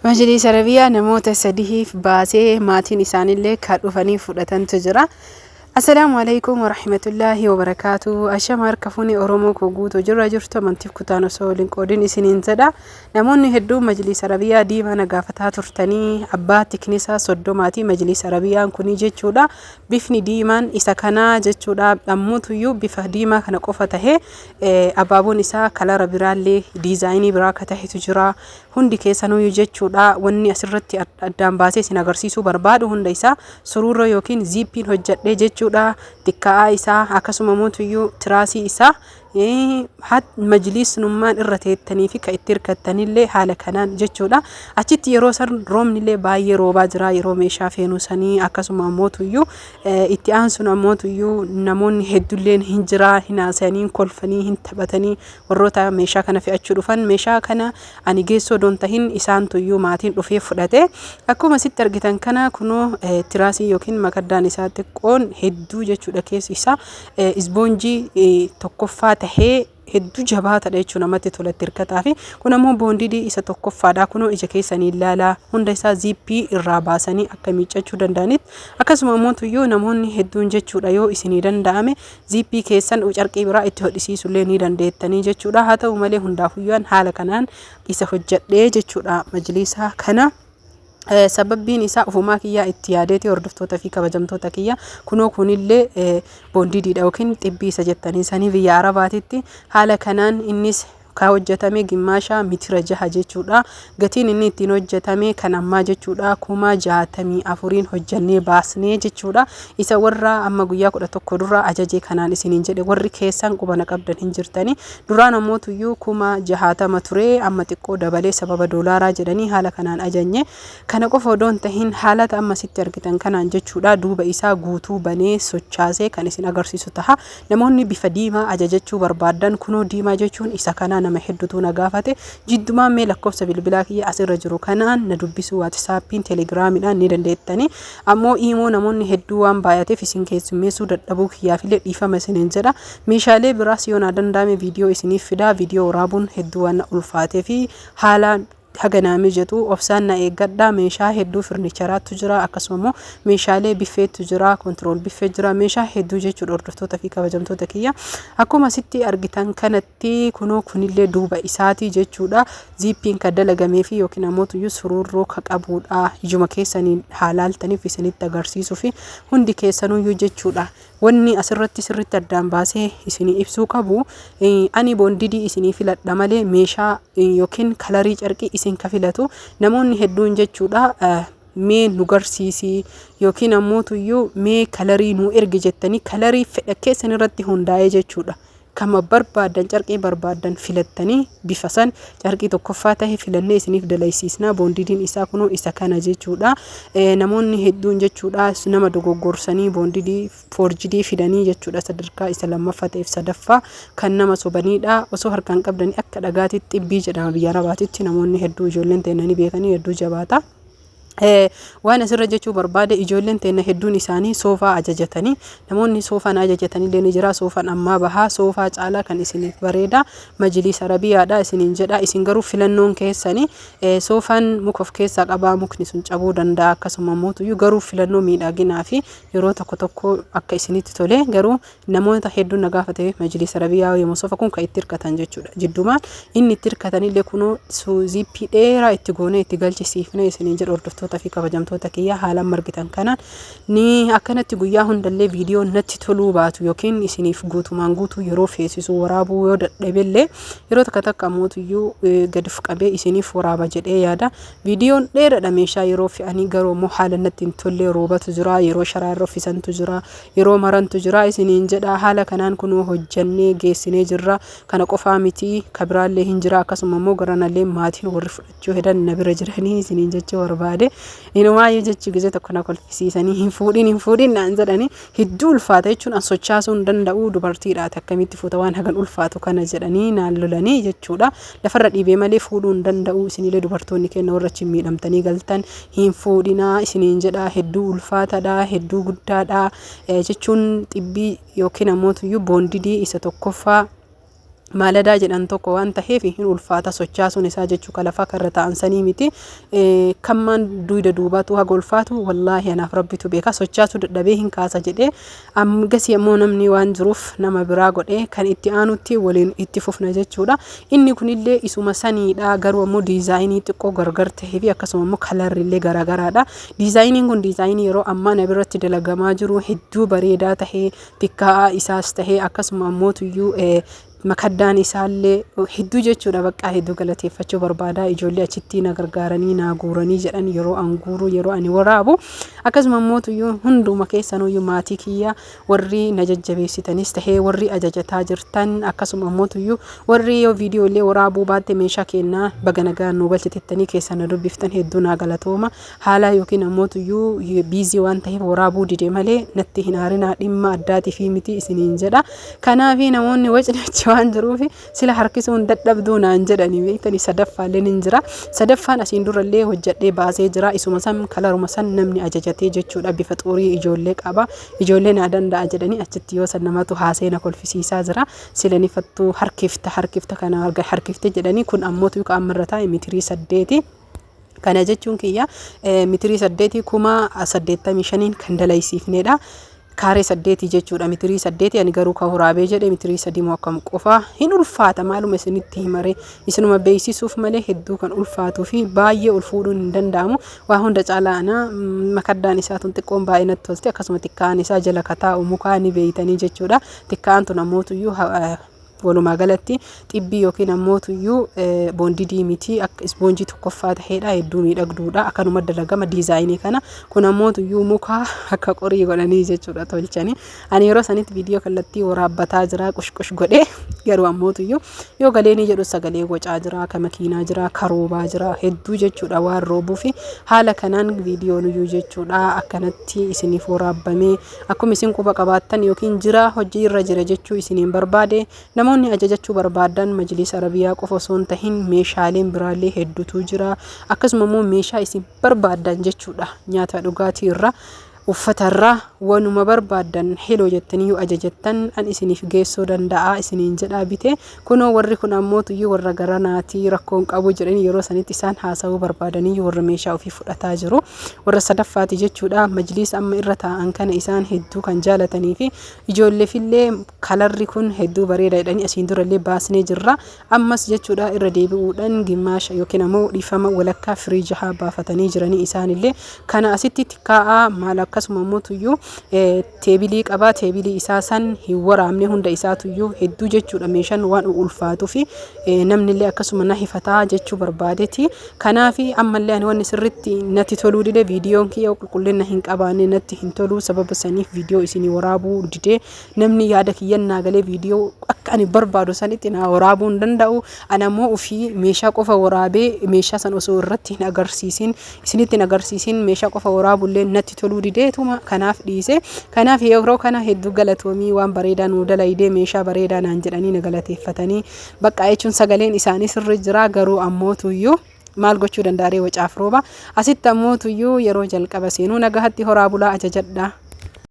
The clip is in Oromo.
Majlis Arabiyaa namoota sadiif baasee maatiin isaanillee kan dhufanii fudhatantu jira. Assalamu alaikum warahmatullahi wabarakatuh. Ashama harkafuuni Oromoo koo guutuu jirra jirtu amantiif kutaan osoo waliin qoodin isiniin jedha. Namoonni hedduu Majlis Arabiyaa diimaa nagaafataa turtanii abbaa tiknisaa soddomaati Majlis Arabiyaan kuni jechuudha. Bifni diimaan isa kana jechuudha. Ammuutuyyuu bifa diimaa kana qofa tahee abaaboon isaa kalara biraallee diizaayinii biraa akka tahetu jira. Hundi keessanuyyuu jechuudha. Wanni asirratti addaan baasee isin agarsiisuu barbaadu hunda isaa sururra yookiin ziippiin hojjadhee jechuudha. Tikkaa isaa akkasuma mootuyyuu tiraasii isaa majlis nummaan irra teettanii fi ka itti hirkattanillee haala kanaan jechuudha. Achitti yeroo san roobnillee baay'ee roobaa jira yeroo meeshaa feenuu sanii akkasuma mootuyyuu itti aansun ammootuyyuu namoonni heddulleen hin jira hin haasanii kolfanii hin taphatanii warroota meeshaa kana fe'achuu dhufan meeshaa kana ani geessoo doon tahin isaantuyyuu maatiin dhufee fudhate. Akkuma sitti argitan kana kunoo tiraasii yookiin makaddaan isaa xiqqoon hedduu jechuudha keessi isaa isboonjii tokkoffaa tahee hedduu jabaatadha jechuun namatti tolatti hirkataa fi kun ammoo boondidii isa tokkoffaadha. Kunoo ija keessanii ilaalaa hunda isaa ziippii irraa baasanii akka miiccachuu danda'anitti akkasuma ammoo namoonni hedduun jechuudha yoo isinii danda'ame ziippii keessan carqii biraa itti hodhisiisullee ni dandeettanii jechuudha. Haa ta'u malee hundaafuyyaan haala kanaan isa hojjadhee jechuudha majlisaa kana. Sababbiin isaa ufumaa kiyyaa itti yaadeeti hordoftoota fi kabajamtoota kiyya kunoo kunillee boondidiidha yookiin xibbii isa jettanii sanii biyya Arabaatitti haala kanaan innis ka hojjetame gimmaasha mitira 6 jechuudha. Gatiin inni ittiin hojjetame kan ammaa jechuudha 64,000 hojjannee baasnee jechuudha. Isa warra amma guyyaa 11 dura ajajee kanaan isiniin jedhe warri keessan qubana qabdan hin jirtani. Duraan ammootuyyuu 60,000 ture amma xiqqoo dabalee sababa doolaaraa jedhanii haala kanaan ajanye. Kana qofa odoon tahin haalata amma sitti argitan kanaan jechuudha duuba isaa guutuu banee sochaasee kan isin agarsiisu taha. Namoonni bifa diimaa ajajachuu barbaadan kunoo diimaa jechuun isa kana nama hedduutu na gaafate jiddumaan mee lakkoofsa bilbilaa kiyya asirra jiru kanaan na dubbisuu waatisaappiin teelegiraamiidhaan ni dandeettanii ammoo imoo namoonni hedduu waan baay'ateef isin keessummeessuu dadhabuu kiyyaafillee dhiifama isiniin jedha. Meeshaalee biraas yoo na danda'ame viidiyoo isiniif fidaa. Viidiyoo waraabuun hedduu waan ulfaatee fi haalaan hagana mijatu obsaan na eeggadha. Meeshaa hedduu firnicharaatu jira akkasuma meeshaalee biffeetu jira kontirool biffee jira meeshaa hedduu jechuudha hordoftoota fi kabajamtoota kiyya. Akkuma sitti argitan kanatti kunoo kunillee duuba isaati jechuudha. Ziippiin ka dalagamee fi yookiin ammoo sururroo ka qabuudha. Ijuma keessanii haalaaltaniif isinitti agarsiisuu fi hundi keessanuyyuu jechuudha. Wanni asirratti sirritti addaan baasee isinii ibsuu qabu ani boondidii isinii filadha malee meeshaa yookiin kalarii carqii isin ka filatu namoonni hedduun jechuudha. Mee nu garsiisi yookiin ammoo mee kalarii nu ergi jettanii kalarii fedha keessan irratti hundaa'ee jechuudha. Kama barbaadan carqii barbaadan filattanii bifa san carqii tokkoffaa tahee filannee isiniif dalaysiisna. Boondidiin isaa kunoo isa kana jechuudha. Namoonni hedduun jechuudha nama dogoggorsanii boondidii foorjidii fidanii jechuudha sadarkaa isa lammaffaa ta'eef sadaffaa kan nama sobaniidha. Osoo harkaan qabdanii akka dhagaatitti xibbii jedhama biyya Arabaatitti namoonni hedduu ijoolleen ta'anii beekanii hedduu jabaata. Waan asirra jechuu barbaade ijoolleen teenya hedduun isaanii soofaa ajajatanii namoonni soofaan ajajatanii illee jira. Soofaan ammaa bahaa soofaa caalaa kan isiniif bareeda Majlis Arabiyaadha isiniin jedha. Isin garuu filannoon keessanii soofaan muka of keessaa qabaa mukni sun cabuu danda'a akkasuma mootuyyuu garuu filannoo miidhaginaa fi yeroo tokko tokko akka isinitti tole garuu namoota hedduun nagaafate Majlis Arabiyaa yommuu soofa kun kan itti hirkatan jechuudha. Jiddumaan inni itti hirkatanillee kunoo ziippii dheeraa itti goonee itti galchisiifne isiniin jedha hordoftoota fi kabajamtoota kiyya haalaan margitan kanaan ni akkanatti guyyaa hundallee viidiyoo natti toluu baatu yookiin isiniif guutumaan guutuu yeroo feesisuu waraabuu yoo dadhabellee yeroo takka mootuyyuu gadif qabee isiniif waraaba jedhee yaada. Viidiyoon dheeradha meeshaa yeroo fe'anii garuu immoo haala natti hin tolle roobatu jira yeroo sharaa irra uffisantu jira yeroo marantu jira isiniin jedha. Haala kanaan kunoo hojjannee geessinee jirra. Kana qofaa miti kabiraallee hin jira akkasuma immoo garanallee maatiin warri fudhachuu hedan na bira jiranii isiniin jechuu barbaade. Inumaayyuu jechi gisee tokko na kolfisiisanii hin fuudhin naan jedhanii hedduu ulfaata jechuun an sochaasuu hin danda'u dubartiidhaati akkamitti fuuta waan hagan ulfaatu kana jedhanii naan lolanii jechuudha. Lafarra dhiibee malee fuudhuu hin danda'u isinillee dubartoonni keenya warra achi miidhamtanii galtan hin fuudhinaa isiniin jedha. Hedduu ulfaataadha hedduu guddaadha jechuun xibbii yookiin ammoo boondidii isa tokkoffaa maaladaa jedhan tokko waan ta'eef hin ulfaata sochaasuun isaa jechuu kalafa karra ta'an sanii miti kammaan duuda duubatu haga ulfaatu wallaahi anaaf rabbitu beeka sochaasu dadhabee hin kaasa jedhee amgasii ammoo namni waan jiruuf nama biraa godhee kan itti aanutti waliin itti fufna jechuudha inni kunillee isuma saniidha garuu ammoo diizaayinii xiqqoo gargar ta'ee fi akkasuma ammoo kalarrillee garagaraadha diizaayiniin kun diizaayinii yeroo ammaa na biratti dalagamaa jiru hedduu bareedaa tahee tikkaa isaas tahee akkasuma ammoo tuyyuu makaddaan isaallee hedduu jechuudha bakka hedduu galateeffachuu barbaada ijoollee achitti na gargaaranii na guuranii jedhan yeroo anguuru yeroo ani waraabu akkasuma mootuyyuu hunduma keessanuyyuu maatii kiyya warri na jajjabeessitanis tahee warri ajajataa jirtan akkasuma mootuyyuu warri yoo viidiyoo illee waraabuu baatte meeshaa kennaa baga nagaan nu galchitettanii keessan dubbiftan hedduu na galatooma haala yookiin mootuyyuu biizii waan ta'eef waraabuu dide malee natti hin aarinaa dhimma addaatii fi miti isiniin jedha kanaaf namoonni wacnacha waan jiruuf sila harkisuun dadhabduu naan jedhanii beektani sadaffaaleen hin jira sadaffaan asiin durallee hojjedhee baasee jira isuma san kalaruma san namni ajajatee jechuudha bifa xurii ijoollee qaba ijoollee na danda'a jedhanii achitti yoo san namatu haaseena kolfisiisaa jira sila nifattuu harkifta kana arga harkifte jedhanii kun ammootu qaamarrataa mitirii 8 kana jechuun kiyya mitirii 8 kuma 85 kan dalaysiifneedha kaaree 8 jechuudha mitirii 8 ani garuu ka horaabee jedhe mitirii 3 moo akkam qofa hin ulfaata maaluma isinitti himare isinuma beeksisuuf malee hedduu kan ulfaatuu fi baay'ee ulfuudhuun hin danda'amu waa hunda caalaana makaddaan isaatuun xiqqoon baay'ee natti tolte akkasuma tikkaan isaa jala kataa'u mukaa ni beeytanii jechuudha tikkaan tun ammootuyyuu walumaa galatti xibbii yookiin ammootuyyuu boondii diimitii akka ispoonjii tokkoffaa ta'eedha hedduu miidhagduudha akkanuma dalagama diizaayinii kana kun ammootuyyuu mukaa akka qorii godhanii jechuudha tolchanii ani yeroo sanitti viidiyoo kallattii waraabbataa jira qushqush godhee garuu ammootuyyuu yoo galeenii jedhu sagalee gocaa jira ka makiinaa jira karoobaa jira hedduu jechuudha waan roobuu fi haala kanaan viidiyoon iyyuu jechuudha akkanatti isiniif waraabbamee akkuma isin quba qabaattan yookiin jira hojii irra jira jechuu isiniin barbaade namoonni ajajachuu barbaadan majlis arabiyaa qofa osoo hin tahin meeshaaleen biraallee hedduutu jira akkasuma immoo meeshaa isin barbaadan jechuudha nyaata dhugaatii irra uffatarraa wanuma barbaadan heloo jettanii ajajattan an isiniif geessoo danda'a isiniin jedhaa bite kunoo warri kun ammootuyyuu warra garanaatii rakkoon qabu jedhanii yeroo sanitti isaan haasawuu barbaadanii warra meeshaa ofii fudhataa jiru warra sadaffaati jechuudha majlis amma irra taa'an kana isaan hedduu kan jaalatanii fi ijoolleefillee kalarri kun hedduu bareeda jedhanii asiin durallee baasnee jirra ammas jechuudha irra deebi'uudhaan gimmaasha yookiin ammoo dhiifama walakkaa firiija haa baafatanii jiranii isaanillee kana asitti tikkaa'aa maal akkasuma mootuyyuu teebilii qabaa teebilii isaa san hin waraabne hunda isaatuyyuu hedduu jechuudha meeshaan waan ulfaatuu fi namnillee akkasuma na hifataa jechuu barbaadeeti kanaaf ammallee ani wanni sirritti natti toluu dide viidiyoon kiyya qulqullina hin qabaanne natti hin toluu sababa saniif viidiyoo isinii waraabuu dide namni yaada kiyyannaa galee viidiyoo akka ani barbaadu sanitti na waraabuu hin danda'u ana ammoo ofii meeshaa qofa waraabee meeshaa san osoo irratti hin agarsiisin isinitti hin agarsiisin meeshaa qofa waraabullee natti toluu dideetuma kanaaf dhiise kanaaf yeroo kana hedduu galatoomii waan bareedaa nu dalaydee meeshaa bareedaa naan jedhanii na galateeffatanii bakka jechuun sagaleen isaanii sirri jira garuu ammootuyyuu maal gochuu danda'aree wacaaf rooba asitti ammootuyyuu yeroo jalqaba seenuu nagahatti horaa bulaa ajajadha